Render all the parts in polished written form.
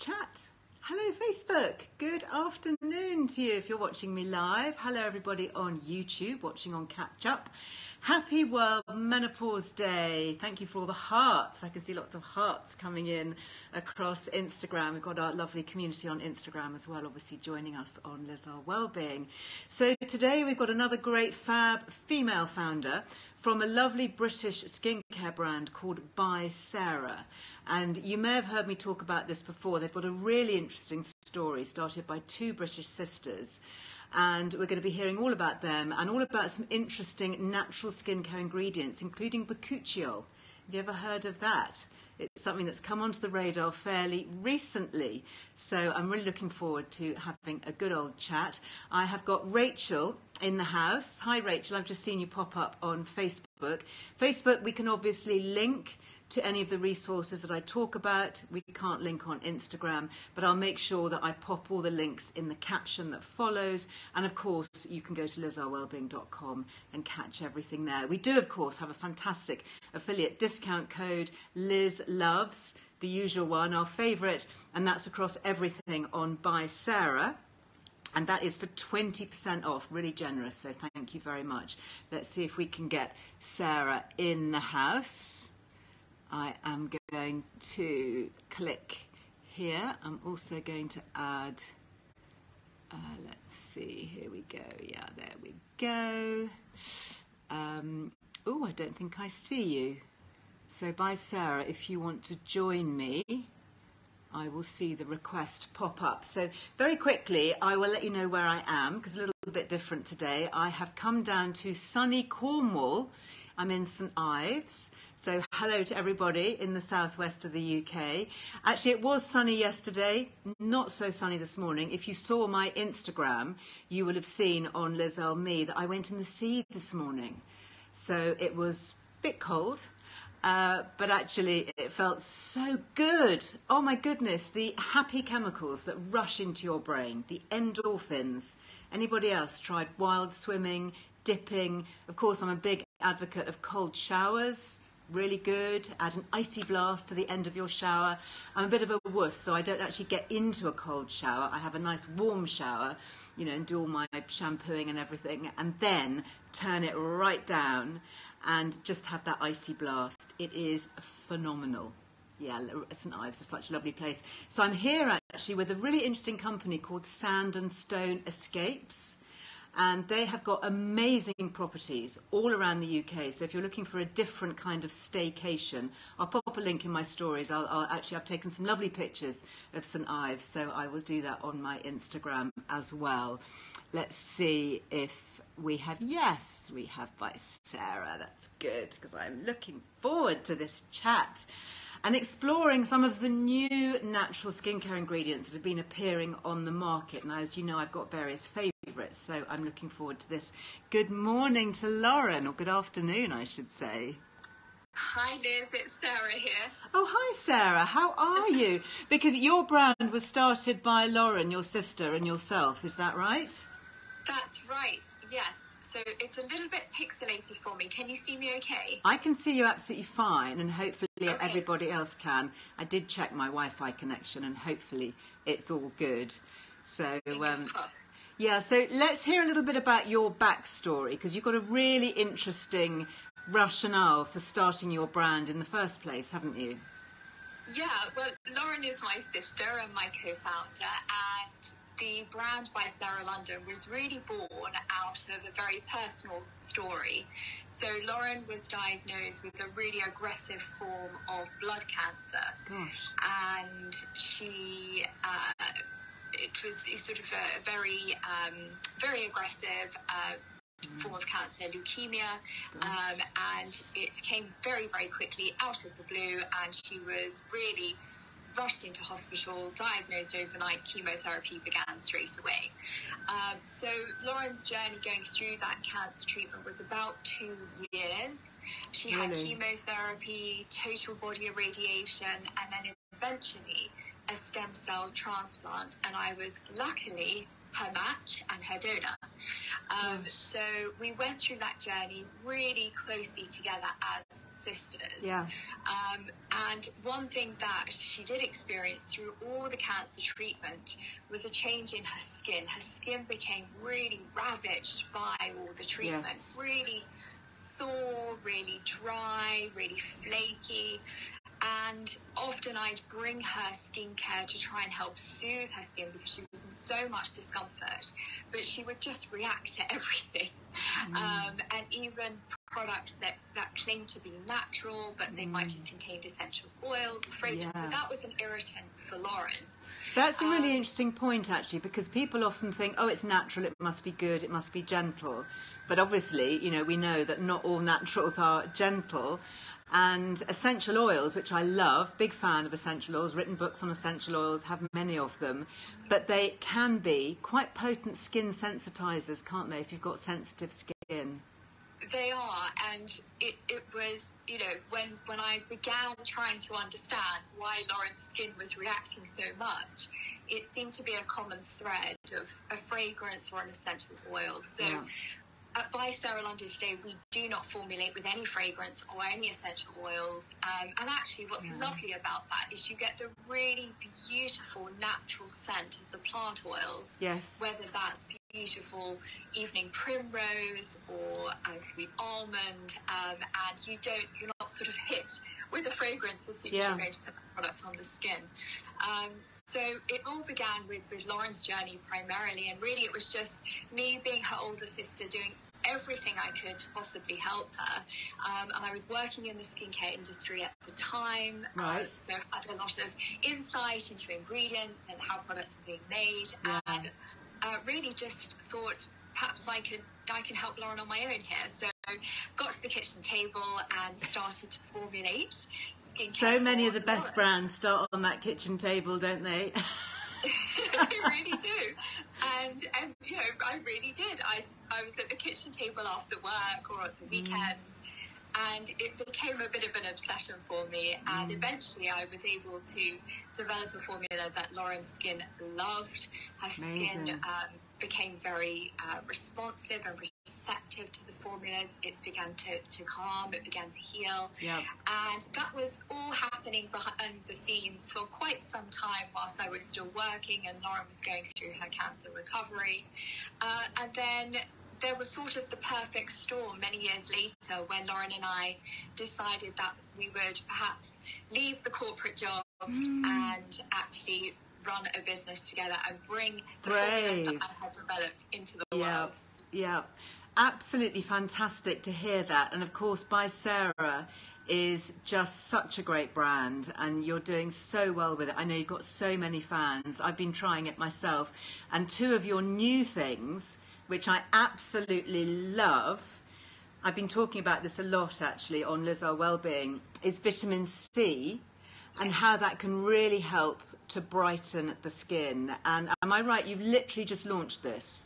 chat. Hello Facebook, good afternoon to you if you're watching me live. Hello everybody on YouTube watching on Catch Up. Happy World Menopause Day. Thank you for all the hearts. I can see lots of hearts coming in across Instagram. We've got our lovely community on Instagram as well, obviously joining us on Earle Wellbeing. So today we've got another great fab female founder from a lovely British skincare brand called By Sarah. And you may have heard me talk about this before. They've got a really interesting story started by two British sisters. And we're going to be hearing all about them and all about some interesting natural skincare ingredients, including bakuchiol. Have you ever heard of that? It's something that's come onto the radar fairly recently. So I'm really looking forward to having a good old chat. I have got Rachel in the house. Hi, Rachel. I've just seen you pop up on Facebook. Facebook, we can obviously link to any of the resources that I talk about. We can't link on Instagram, but I'll make sure that I pop all the links in the caption that follows. And of course, you can go to lizarwellbeing.com and catch everything there. We do, of course, have a fantastic affiliate discount code, Liz Loves, the usual one, our favourite, and that's across everything on By Sarah. And that is for 20% off, really generous, so thank you very much. Let's see if we can get Sarah in the house. I am going to click here. I'm also going to add, let's see, here we go. Yeah, there we go. Oh, I don't think I see you. So By Sarah, if you want to join me, I will see the request pop up. So very quickly, I will let you know where I am, because a little bit different today. I have come down to sunny Cornwall. I'm in St Ives. So hello to everybody in the southwest of the UK. Actually, it was sunny yesterday, not so sunny this morning. If you saw my Instagram, you will have seen on Liz Earle Me that I went in the sea this morning. So it was a bit cold, but actually it felt so good. Oh my goodness, the happy chemicals that rush into your brain, the endorphins. Anybody else tried wild swimming, dipping? Of course, I'm a big advocate of cold showers. Really good. Add an icy blast to the end of your shower. I'm a bit of a wuss, so I don't actually get into a cold shower. I have a nice warm shower, you know, and do all my shampooing and everything, and then turn it right down and just have that icy blast. It is phenomenal. Yeah, St Ives is such a lovely place. So I'm here actually with a really interesting company called Sand and Stone Escapes. And they have got amazing properties all around the UK. So if you're looking for a different kind of staycation, I'll pop a link in my stories. I've taken some lovely pictures of St Ives, so I will do that on my Instagram as well. Let's see if we have, yes, we have By Sarah. That's good, because I'm looking forward to this chat and exploring some of the new natural skincare ingredients that have been appearing on the market. Now, as you know, I've got various favourites, so I'm looking forward to this. Good morning to Lauren, or good afternoon, I should say. Hi Liz, it's Sarah here. Oh, hi Sarah, how are you? Because your brand was started by Lauren, your sister, and yourself, is that right? That's right, yes. So it's a little bit pixelated for me. Can you see me okay? I can see you absolutely fine, and hopefully Okay. everybody else can. I did check my Wi-Fi connection, and hopefully it's all good. So, Fingers crossed. yeah, so let's hear a little bit about your backstory, because you've got a really interesting rationale for starting your brand in the first place, haven't you? Yeah, well, Lauren is my sister and my co-founder, and the brand By Sarah London was really born out of a very personal story. So Lauren was diagnosed with a really aggressive form of blood cancer. Gosh. And she, it was sort of a very, very aggressive form of cancer, leukemia, and it came very, very quickly out of the blue, and she was really rushed into hospital, diagnosed overnight, chemotherapy began straight away. So Lauren's journey going through that cancer treatment was about 2 years. She had chemotherapy, total body irradiation, and then eventually a stem cell transplant, and I was luckily her match and her donor. So we went through that journey really closely together as sisters. Yeah. And one thing that she did experience through all the cancer treatment was a change in her skin. Her skin became really ravaged by all the treatment, Yes. really sore, really dry, really flaky. And often I'd bring her skincare to try and help soothe her skin because she was in so much discomfort, but she would just react to everything. And even products that claim to be natural, but they might have contained essential oils or fragrance. Yeah. So that was an irritant for Lauren. That's a really interesting point, actually, because people often think, oh, it's natural, it must be good, it must be gentle. But obviously, you know, we know that not all naturals are gentle. And essential oils, which I love, big fan of essential oils, written books on essential oils, have many of them. But they can be quite potent skin sensitizers, can't they, if you've got sensitive skin? They are, and it was, you know, when I began trying to understand why Lauren's skin was reacting so much, it seemed to be a common thread of a fragrance or an essential oil. So by Sarah London today, we do not formulate with any fragrance or any essential oils. And actually what's lovely about that is you get the really beautiful natural scent of the plant oils. Yes. Whether that's beautiful evening primrose or sweet almond, and you're not sort of hit with a fragrance as soon as you're going to put the product on the skin. So it all began with Lauren's journey primarily, and really it was just me being her older sister, doing everything I could to possibly help her. And I was working in the skincare industry at the time, so I had a lot of insight into ingredients and how products were being made, and really just thought perhaps I can help Lauren on my own here. So got to the kitchen table and started to formulate skincare. So many of the best brands start on that kitchen table, don't they? They really do. And you know, I really did. I was at the kitchen table after work or at the weekends, and it became a bit of an obsession for me. And eventually I was able to develop a formula that Lauren's skin loved. Her skin became very responsive and receptive to the formulas. It began to calm, it began to heal. And that was all happening behind the scenes for quite some time whilst I was still working and Lauren was going through her cancer recovery. And then there was sort of the perfect storm many years later when Lauren and I decided that we would perhaps leave the corporate jobs and actually run a business together and bring the formulas that I had developed into the world. Yeah, absolutely fantastic to hear that. And of course, By Sarah is just such a great brand and you're doing so well with it. I know you've got so many fans. I've been trying it myself. And two of your new things, which I absolutely love, I've been talking about this a lot actually on Earle Wellbeing, is vitamin C and how that can really help to brighten the skin. And am I right, you've literally just launched this?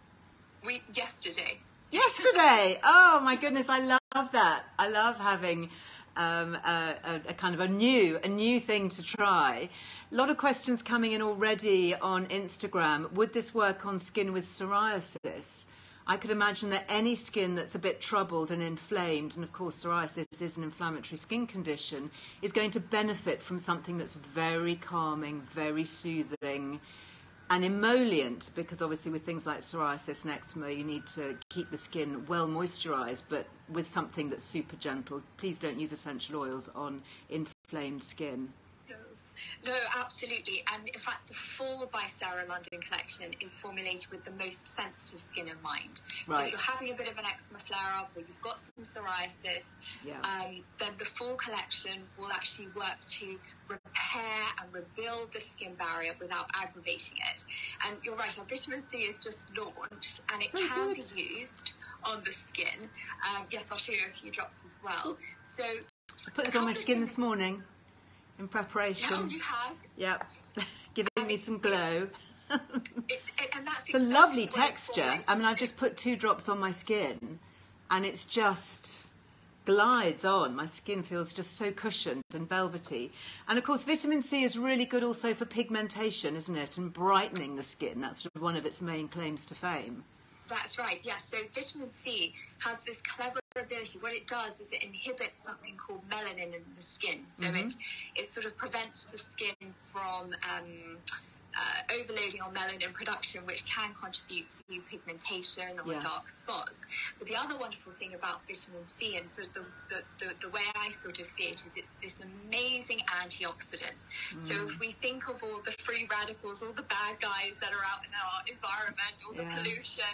Yesterday. Yesterday! Oh my goodness, I love that. I love having a kind of a new thing to try. A lot of questions coming in already on Instagram. Would this work on skin with psoriasis? I could imagine that any skin that's a bit troubled and inflamed, and of course psoriasis is an inflammatory skin condition, is going to benefit from something that's very calming, very soothing, and emollient, because obviously with things like psoriasis and eczema, you need to keep the skin well moisturised, but with something that's super gentle. Please don't use essential oils on inflamed skin. No, absolutely. And in fact, the full By Sarah London collection is formulated with the most sensitive skin in mind. So if you're having a bit of an eczema flare-up or you've got some psoriasis, then the full collection will actually work to repair and rebuild the skin barrier without aggravating it. And you're right, our vitamin C is just launched and it can be used on the skin. Yes, I'll show you a few drops as well. So I put this on my skin this morning in preparation. Oh, you have? Yep. Giving me some glow. And that's it's a lovely texture. I mean, I've just put 2 drops on my skin and it's just glides on. My skin feels just so cushioned and velvety. And of course, vitamin C is really good also for pigmentation, isn't it? And brightening the skin. That's sort of one of its main claims to fame. That's right, yes. So vitamin C has this clever ability, what it does is it inhibits something called melanin in the skin. So it sort of prevents the skin from overloading on melanin production, which can contribute to pigmentation or dark spots. But the other wonderful thing about vitamin C, and sort of the way I sort of see it, is it's this amazing antioxidant. So if we think of all the free radicals, all the bad guys that are out in our environment, all the pollution,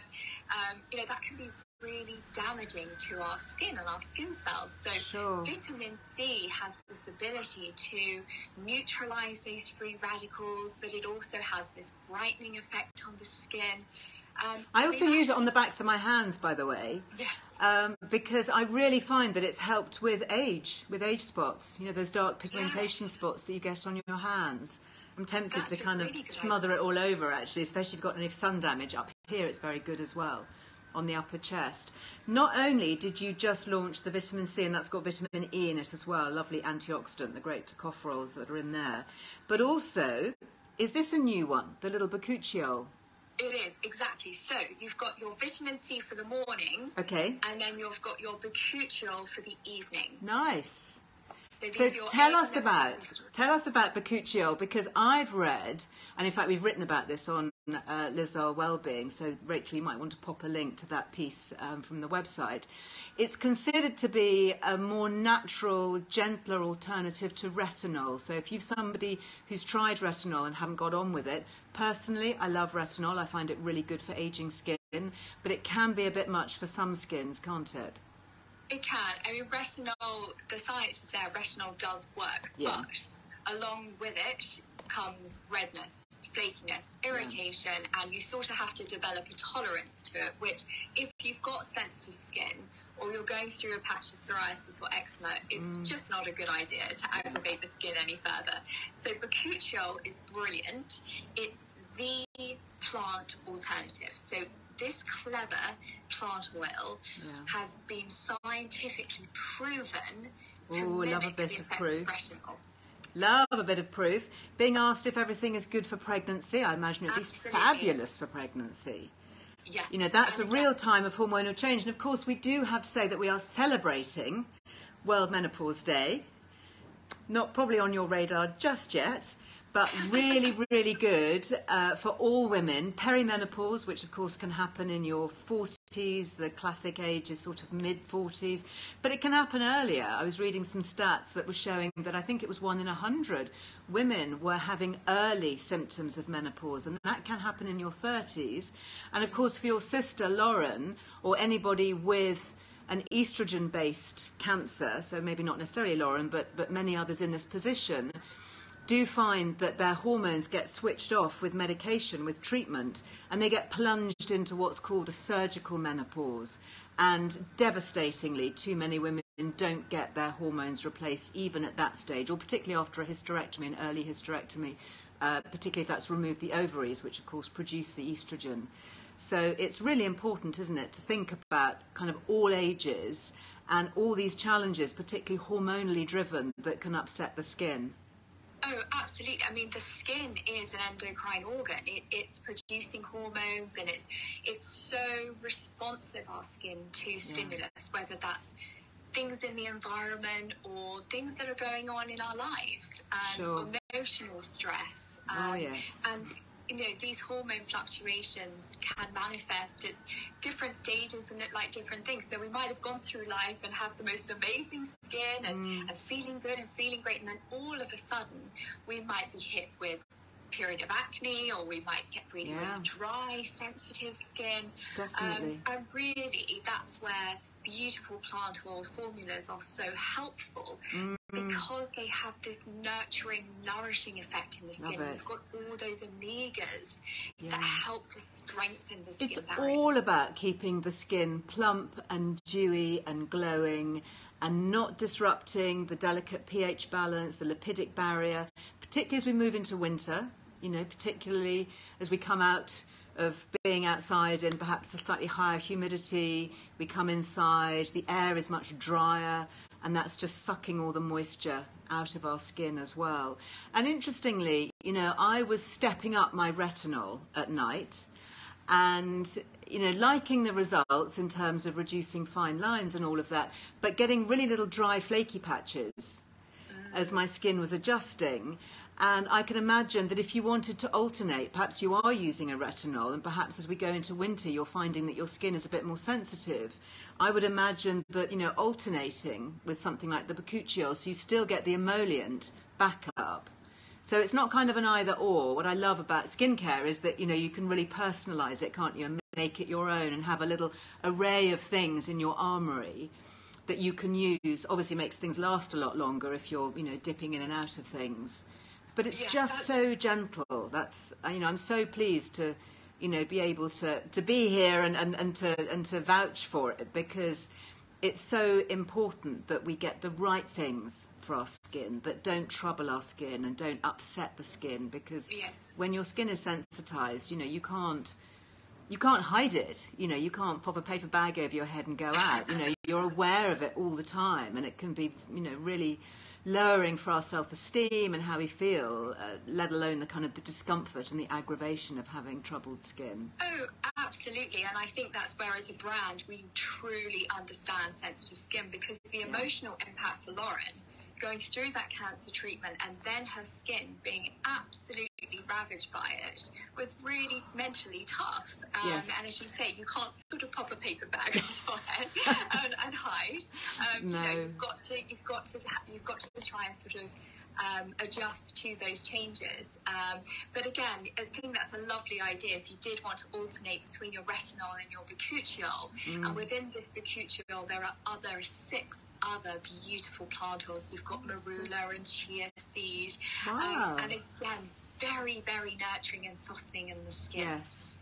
that can be really damaging to our skin and our skin cells. So vitamin C has this ability to neutralize these free radicals, but it also has this brightening effect on the skin. I also use it on the backs of my hands, by the way, because I really find that it's helped with age spots, those dark pigmentation spots that you get on your hands. I'm tempted to kind of smother it all over, actually, especially if you've got any sun damage. Up here it's very good as well, on the upper chest. Not only did you just launch the vitamin C, and that's got vitamin E in it as well, a lovely antioxidant, the great tocopherols that are in there, but also, is this a new one, the little bakuchiol? It is, exactly. So you've got your vitamin C for the morning, and then you've got your bakuchiol for the evening. Nice. So tell us about bakuchiol, because I've read, and in fact we've written about this on Earle Wellbeing, so Rachel, you might want to pop a link to that piece from the website. It's considered to be a more natural, gentler alternative to retinol. So if you're somebody who's tried retinol and haven't got on with it, personally I love retinol. I find it really good for aging skin, but it can be a bit much for some skins, can't it? It can. I mean, retinol, the science is there, retinol does work, but along with it comes redness, flakiness, irritation, and you sort of have to develop a tolerance to it, which if you've got sensitive skin or you're going through a patch of psoriasis or eczema, it's just not a good idea to aggravate the skin any further. So bakuchiol is brilliant. It's the plant alternative. So this clever plant oil has been scientifically proven to mimic the effects of retinol. Love a bit of proof. Being asked if everything is good for pregnancy, I imagine it would be fabulous for pregnancy. Yes. That's a real time of hormonal change. And of course, we do have to say that we are celebrating World Menopause Day. Not probably on your radar just yet, but really, really good for all women. Perimenopause, which of course can happen in your 40s, the classic age is sort of mid-40s, but it can happen earlier. I was reading some stats that were showing that I think it was 1 in 100 women were having early symptoms of menopause, and that can happen in your 30s. And of course for your sister Lauren, or anybody with an estrogen-based cancer, so maybe not necessarily Lauren, but many others in this position, do find that their hormones get switched off with medication, with treatment, and they get plunged into what's called a surgical menopause. And devastatingly, too many women don't get their hormones replaced even at that stage, or particularly after a hysterectomy, an early hysterectomy, particularly if that's removed the ovaries, which of course produce the estrogen. So it's really important, isn't it, to think about kind of all ages and all these challenges, particularly hormonally driven, that can upset the skin. Oh, absolutely. I mean, the skin is an endocrine organ. It's producing hormones, and it's so responsive, our skin, to stimulus, whether that's things in the environment or things that are going on in our lives, emotional stress. And these hormone fluctuations can manifest at different stages and look like different things. So we might have gone through life and have the most amazing skin and feeling good and feeling great, and then all of a sudden we might be hit with a period of acne, or we might get really, really dry, sensitive skin. Definitely. And really, that's where beautiful plant oil formulas are so helpful, because they have this nurturing, nourishing effect in the skin. You've got all those omegas that help to strengthen the skin barrier. It's all about keeping the skin plump and dewy and glowing, and not disrupting the delicate pH balance, the lipidic barrier, particularly as we move into winter, particularly as we come out of being outside in perhaps a slightly higher humidity. We come inside, the air is much drier, and that's just sucking all the moisture out of our skin as well. And interestingly, I was stepping up my retinol at night, and liking the results in terms of reducing fine lines and all of that, but getting really little dry, flaky patches as my skin was adjusting. And I can imagine that if you wanted to alternate, perhaps you are using a retinol, and perhaps as we go into winter, you're finding that your skin is a bit more sensitive. I would imagine that, alternating with something like the bakuchiol, so you still get the emollient backup. So it's not kind of an either or. What I love about skincare is that, you can really personalise it, can't you, and make it your own and have a little array of things in your armoury that you can use. Obviously makes things last a lot longer if you're, dipping in and out of things. But it's just so gentle. That's, I'm so pleased to, be able to be here and to vouch for it, because it's so important that we get the right things for our skin that don't trouble our skin and don't upset the skin, because when your skin is sensitized, you can't hide it. You can't pop a paper bag over your head and go out. You're aware of it all the time, and it can be, really lowering for our self-esteem and how we feel, let alone the kind of the discomfort and the aggravation of having troubled skin. Oh, absolutely. And I think that's where, as a brand, we truly understand sensitive skin, because the emotional impact for Lauren, going through that cancer treatment and then her skin being absolutely ravaged by it, was really mentally tough. And as you say, you can't sort of pop a paper bag on your head and hide. No. You've got to try and sort of adjust to those changes. But again, I think that's a lovely idea if you did want to alternate between your retinol and your bakuchiol. And within this bakuchiol, there are 6 other beautiful plant oils. You've got marula and chia seed. Wow. And again, very, very nurturing and softening in the skin. Yes.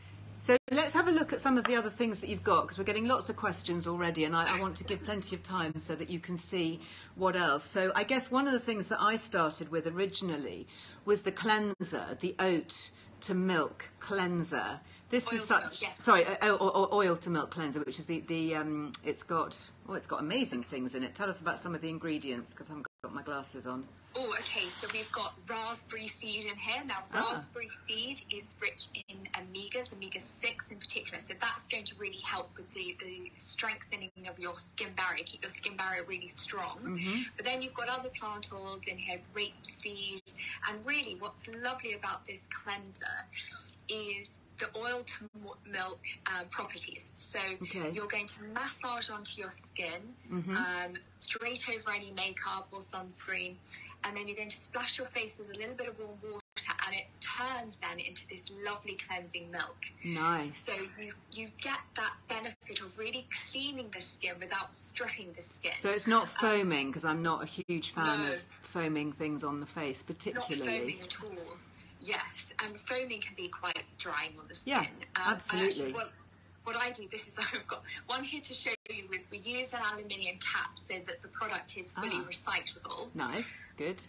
So let's have a look at some of the other things that you've got, because we're getting lots of questions already, and I want to give plenty of time so that you can see what else. So I guess one of the things that I started with originally was the cleanser, the oat to milk cleanser. This Oil is to such, milk, yes. sorry, oil to milk cleanser, which is it's got amazing things in it. Tell us about some of the ingredients, because I haven't got my glasses on. Oh, okay, so we've got raspberry seed in here. Now, raspberry seed is rich in omega-6 in particular, so that's going to really help with the strengthening of your skin barrier, keep your skin barrier really strong. But then you've got other plant oils in here, rapeseed, and really what's lovely about this cleanser is the oil to milk properties. So you're going to massage onto your skin, straight over any makeup or sunscreen, and then you're going to splash your face with a little bit of warm water, and it turns then into this lovely cleansing milk. Nice. So you get that benefit of really cleaning the skin without stripping the skin. So it's not foaming, because I'm not a huge fan of foaming things on the face, particularly. Not foaming at all. Yes, and foaming can be quite drying on the skin. Yeah, absolutely. Actually, what I do, I've got one here to show you, is we use an aluminium cap so that the product is fully recyclable. Nice, good.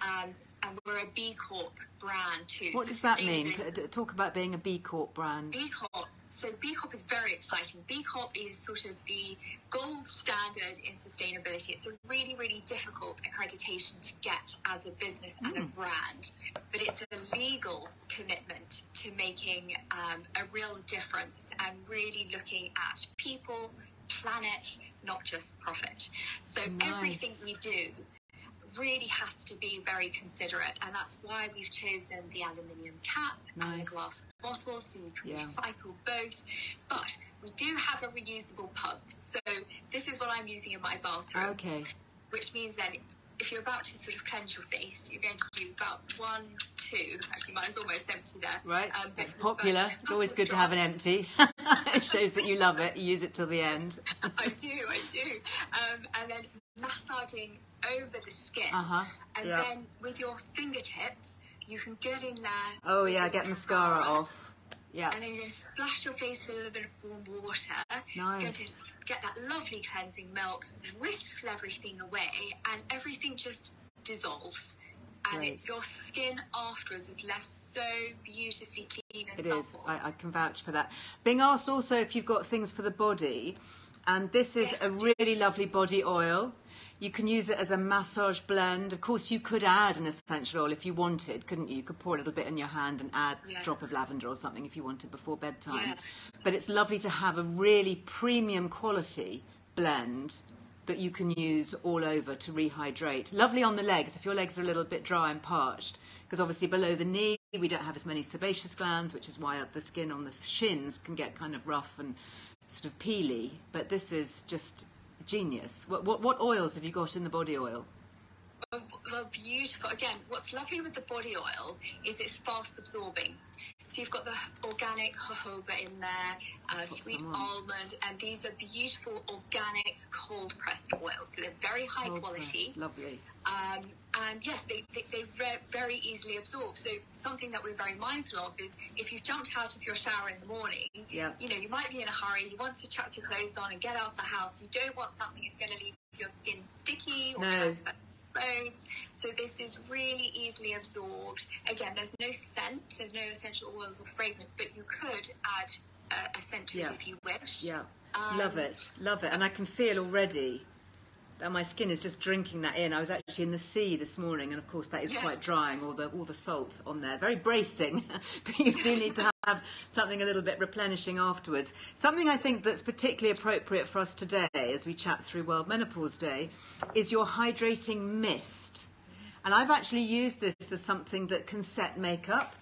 And we're a B Corp brand too. What does that mean? Talk about being a B Corp brand. B Corp. So B Corp is very exciting. B Corp is sort of the gold standard in sustainability. It's a really, really difficult accreditation to get as a business and a brand, but it's a legal commitment to making a real difference and really looking at people, planet, not just profit. So everything we do really has to be very considerate, and that's why we've chosen the aluminium cap and the glass bottle, so you can recycle both. But we do have a reusable pump, so this is what I'm using in my bathroom. Okay. Which means then if you're about to sort of cleanse your face, you're going to do about 1, 2. Actually, mine's almost empty there. Right. It's popular. It's always good to have an empty. It shows that you love it. You use it till the end. I do. And then massaging over the skin. And then with your fingertips, you can get in there. Oh, yeah, get mascara off. Yeah. And then you're going to splash your face with a little bit of warm water. Nice. It's going to get that lovely cleansing milk, whisk everything away, and everything just dissolves. And your skin afterwards is left so beautifully clean and supple. It is. I can vouch for that. Being asked also if you've got things for the body, and this is a really lovely body oil. You can use it as a massage blend. Of course, you could add an essential oil if you wanted, couldn't you? You could pour a little bit in your hand and add a drop of lavender or something if you wanted before bedtime. Yeah. But it's lovely to have a really premium quality blend that you can use all over to rehydrate. Lovely on the legs, if your legs are a little bit dry and parched, because obviously below the knee we don't have as many sebaceous glands, which is why the skin on the shins can get kind of rough and sort of peely. But this is just genius. What oils have you got in the body oil? Well, beautiful. Again, what's lovely with the body oil is it's fast absorbing. So you've got the organic jojoba in there, sweet almond, and these are beautiful organic cold pressed oils. So they're very high quality. Lovely. And yes, they very easily absorb. So something that we're very mindful of is if you've jumped out of your shower in the morning, you know, you might be in a hurry, you want to chuck your clothes on and get out the house. You don't want something that's going to leave your skin sticky or transparent. So this is really easily absorbed. Again, there's no scent, there's no essential oils or fragrance, but you could add a scent to it if you wish. Yeah, love it. And I can feel already that my skin is just drinking that in. I was actually in the sea this morning, and of course that is quite drying, all the salt on there. Very bracing, but you do need to have something a little bit replenishing afterwards. Something I think that's particularly appropriate for us today as we chat through World Menopause Day is your hydrating mist. And I've actually used this as something that can set makeup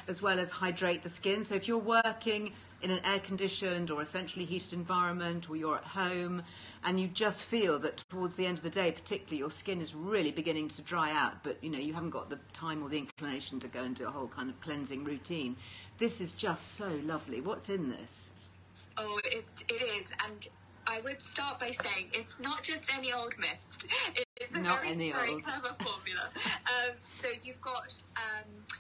as well as hydrate the skin. So if you're working in an air-conditioned or essentially heated environment, or you're at home and you just feel that towards the end of the day, particularly, your skin is really beginning to dry out, but you know you haven't got the time or the inclination to go and do a whole kind of cleansing routine, this is just so lovely. What's in this? Oh, it is, and I would start by saying it's not just any old mist. It's a very clever formula. So you've got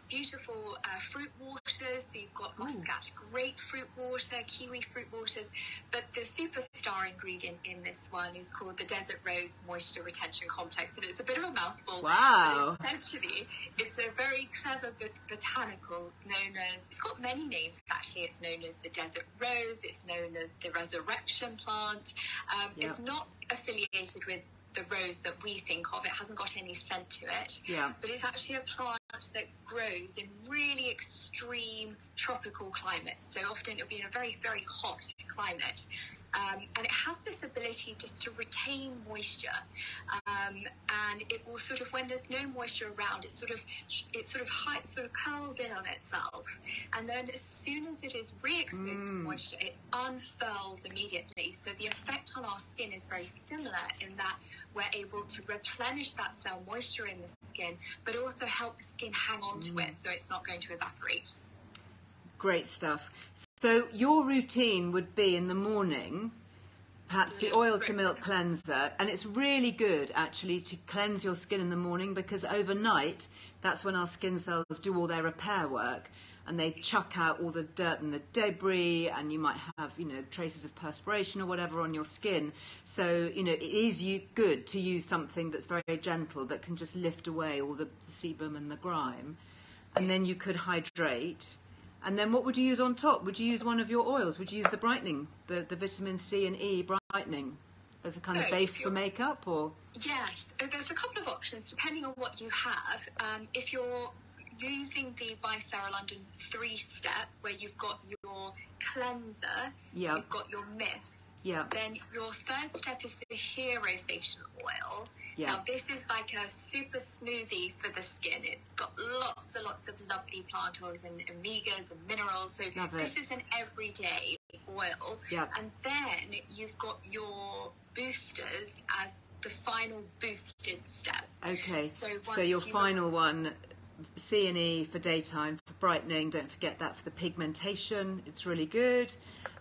beautiful fruit waters. So you've got muscat grapefruit water, kiwi fruit waters. But the superstar ingredient in this one is called the Desert Rose Moisture Retention Complex. And it's a bit of a mouthful. Wow. But essentially, it's a very clever botanical known as, it's got many names actually. It's known as the Desert Rose. It's known as the Resurrection Plant. It's not affiliated with the rose that we think of. It hasn't got any scent to it. But it's actually a plant that grows in really extreme tropical climates. So often it'll be in a very, very hot climate. And it has this ability just to retain moisture. And it will sort of, when there's no moisture around, it sort of curls in on itself. And then as soon as it is re-exposed to moisture, it unfurls immediately. So the effect on our skin is very similar in that we're able to replenish that cell moisture in the skin, but also help the skin hang on to it so it's not going to evaporate. Great stuff. So your routine would be in the morning, perhaps the oil to milk cleanser, and it's really good actually to cleanse your skin in the morning, because overnight that's when our skin cells do all their repair work and they chuck out all the dirt and the debris, and you might have, you know, traces of perspiration or whatever on your skin. So, you know, it is good to use something that's very, very gentle, that can just lift away all the sebum and the grime. And then you could hydrate. And then what would you use on top? Would you use one of your oils? Would you use the brightening, the vitamin C and E brightening as a kind of base for makeup? Or yes, there's a couple of options depending on what you have. If you're using the by Sarah London 3-step, where you've got your cleanser, you've got your mist, then your third step is the hero facial oil. Now this is like a super smoothie for the skin. It's got lots and lots of lovely plant oils and omegas and minerals. So this is an everyday oil. And then you've got your boosters as the final boosted step. Okay, so your final one, C and E for daytime, for brightening, don't forget that for the pigmentation, it's really good.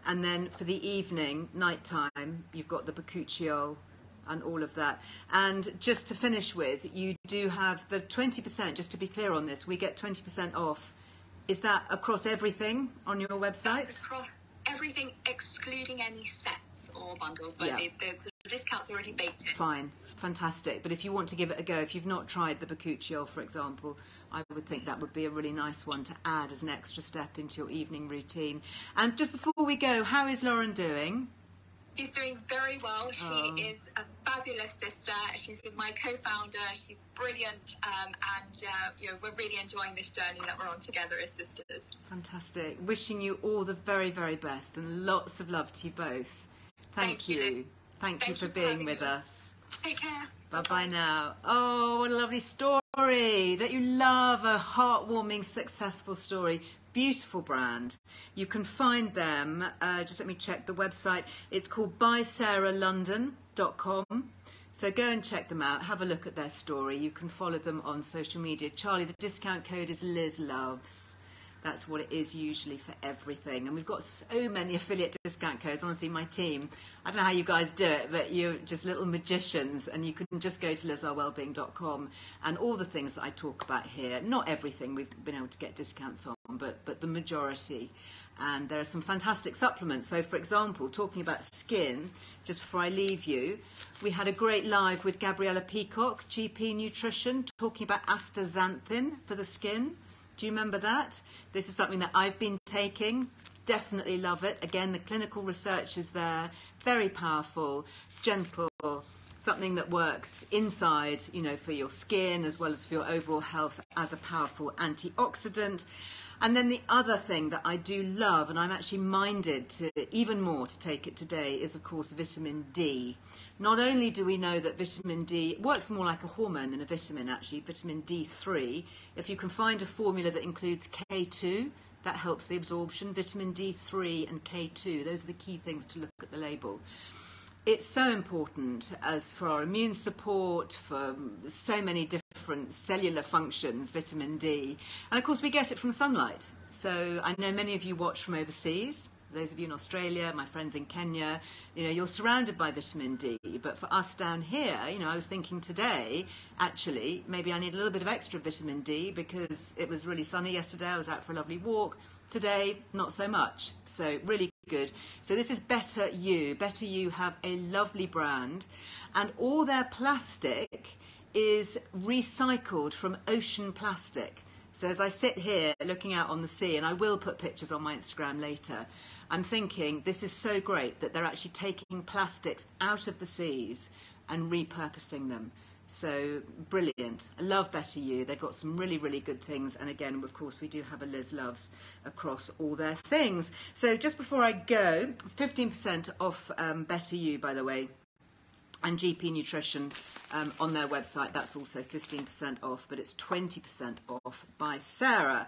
And then for the evening, nighttime, you've got the bakuchiol and all of that. And just to finish with, you do have the 20%, just to be clear on this, we get 20% off. Is that across everything on your website? That's across everything, excluding any sets or bundles, but the discount's already baked in. Fine, fantastic. But if you want to give it a go, if you've not tried the bakuchiol, for example, I would think that would be a really nice one to add as an extra step into your evening routine. And just before we go, how is Lauren doing? She's doing very well. She is a fabulous sister. She's my co-founder. She's brilliant, and we're really enjoying this journey that we're on together as sisters. Fantastic. Wishing you all the very, very best and lots of love to you both. Thank you. Thank you for being with us. Take care. Bye-bye now. Oh, what a lovely story. Don't you love a heartwarming, successful story? Beautiful brand. You can find them, just let me check the website. It's called bysaralondon.com. So go and check them out. Have a look at their story. You can follow them on social media. Charlie, the discount code is Liz Loves. That's what it is usually for everything. And we've got so many affiliate discount codes. Honestly, my team, I don't know how you guys do it, but you're just little magicians. And you can just go to lizearlewellbeing.com and all the things that I talk about here. Not everything we've been able to get discounts on, but the majority. And there are some fantastic supplements. So, for example, talking about skin, just before I leave you, we had a great live with Gabriella Peacock, GP Nutrition, talking about Astaxanthin for the skin. Do you remember that? This is something that I've been taking. Definitely love it. Again, the clinical research is there. Very powerful, gentle, something that works inside, for your skin as well as for your overall health as a powerful antioxidant. And then the other thing that I do love, and I'm actually minded to even more to take it today, is of course vitamin D. Not only do we know that vitamin D works more like a hormone than a vitamin, actually, vitamin D3. If you can find a formula that includes K2, that helps the absorption. Vitamin D3 and K2, those are the key things to look at the label. It's so important as for our immune support, for so many different cellular functions, vitamin D. And of course we get it from sunlight. So I know many of you watch from overseas. Those of you in Australia, my friends in Kenya, you're surrounded by vitamin D. But for us down here, I was thinking today, actually, maybe I need a little bit of extra vitamin D because it was really sunny yesterday. I was out for a lovely walk. Today, not so much. So really good. So this is Better You. Better You have a lovely brand, and all their plastic is recycled from ocean plastic. So as I sit here looking out on the sea, and I will put pictures on my Instagram later, I'm thinking this is so great that they're actually taking plastics out of the seas and repurposing them. So brilliant. I love Better You. They've got some really, really good things. And again, of course, we do have a Liz Loves across all their things. So just before I go, it's 15% off Better You, by the way. And GP Nutrition on their website, that's also 15% off, but it's 20% off by Sarah.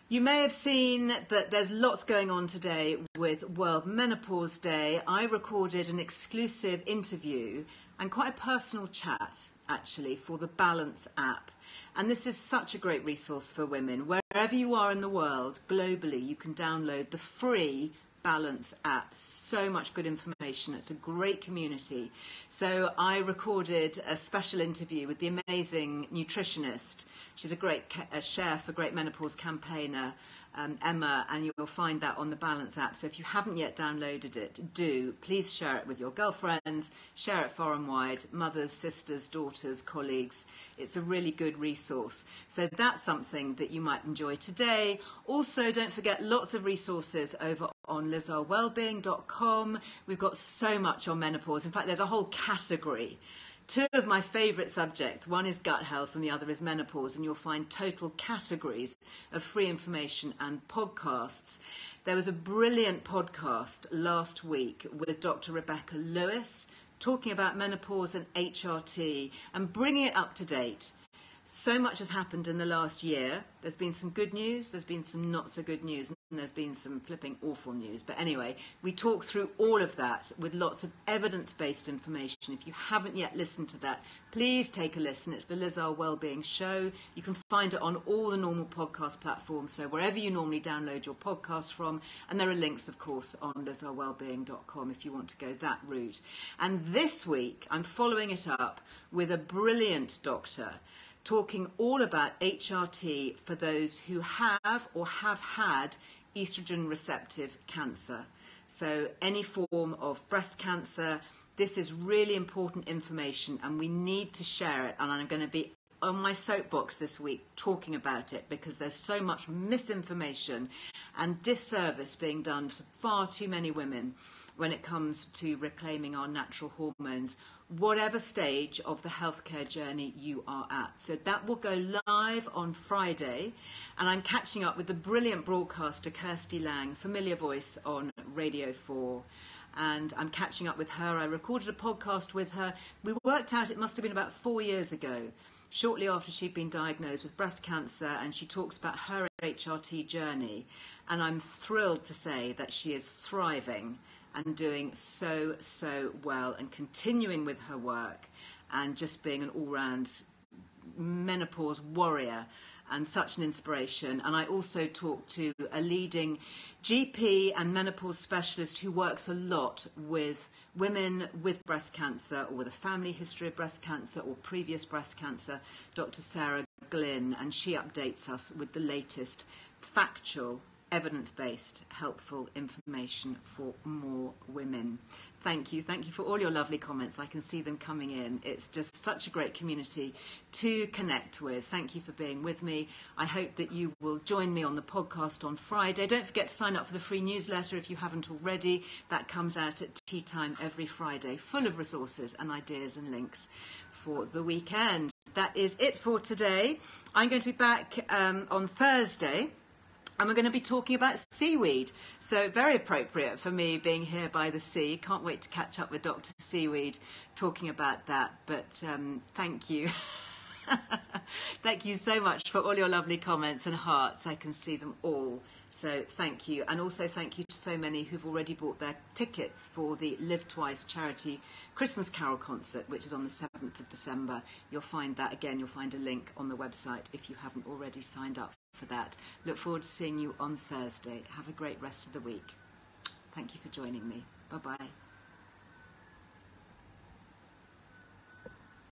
You may have seen that there's lots going on today with World Menopause Day. I recorded an exclusive interview and quite a personal chat, actually, for the Balance app. And this is such a great resource for women. Wherever you are in the world, globally, you can download the free Balance app. So much good information. It's a great community. So I recorded a special interview with the amazing nutritionist. She's a great chef, a great menopause campaigner, Emma, and you'll find that on the Balance app. So if you haven't yet downloaded it, do. Please share it with your girlfriends, share it far and wide, mothers, sisters, daughters, colleagues. It's a really good resource. So that's something that you might enjoy today. Also, don't forget lots of resources over on lizearlewellbeing.com. We've got so much on menopause. In fact, there's a whole category. Two of my favourite subjects, one is gut health and the other is menopause, and you'll find total categories of free information and podcasts. There was a brilliant podcast last week with Dr. Rebecca Lewis talking about menopause and HRT and bringing it up to date. So much has happened in the last year. There's been some good news, there's been some not so good news, and there's been some flipping awful news. But anyway, we talk through all of that with lots of evidence-based information. If you haven't yet listened to that, please take a listen. It's the Liz Earle Wellbeing Show. You can find it on all the normal podcast platforms, so wherever you normally download your podcasts from. And there are links, of course, on lizearlewellbeing.com if you want to go that route. And this week, I'm following it up with a brilliant doctor talking all about HRT for those who have or have had estrogen receptive cancer. So any form of breast cancer, this is really important information and we need to share it. And I'm going to be on my soapbox this week talking about it because there's so much misinformation and disservice being done to far too many women when it comes to reclaiming our natural hormones, whatever stage of the healthcare journey you are at. So that will go live on Friday, and I'm catching up with the brilliant broadcaster Kirsty Lang, familiar voice on Radio 4. And I'm catching up with her. I recorded a podcast with her. We worked out it must have been about 4 years ago, shortly after she'd been diagnosed with breast cancer, and she talks about her HRT journey. And I'm thrilled to say that she is thriving and doing so well, and continuing with her work, and just being an all-round menopause warrior and such an inspiration. And I also talked to a leading GP and menopause specialist who works a lot with women with breast cancer, or with a family history of breast cancer or previous breast cancer, Dr. Sarah Glynn, and she updates us with the latest factual, evidence-based, helpful information for more women. Thank you for all your lovely comments. I can see them coming in. It's just such a great community to connect with. Thank you for being with me. I hope that you will join me on the podcast on Friday. Don't forget to sign up for the free newsletter if you haven't already. That comes out at tea time every Friday, full of resources and ideas and links for the weekend. That is it for today. I'm going to be back on Thursday. And we're going to be talking about seaweed. So very appropriate for me being here by the sea. Can't wait to catch up with Dr. Seaweed talking about that. But thank you. Thank you so much for all your lovely comments and hearts. I can see them all. So thank you. And also thank you to so many who've already bought their tickets for the Live Twice charity Christmas Carol concert, which is on the 7th of December. You'll find that again. You'll find a link on the website if you haven't already signed up for that. Look forward to seeing you on Thursday. Have a great rest of the week. Thank you for joining me. Bye-bye.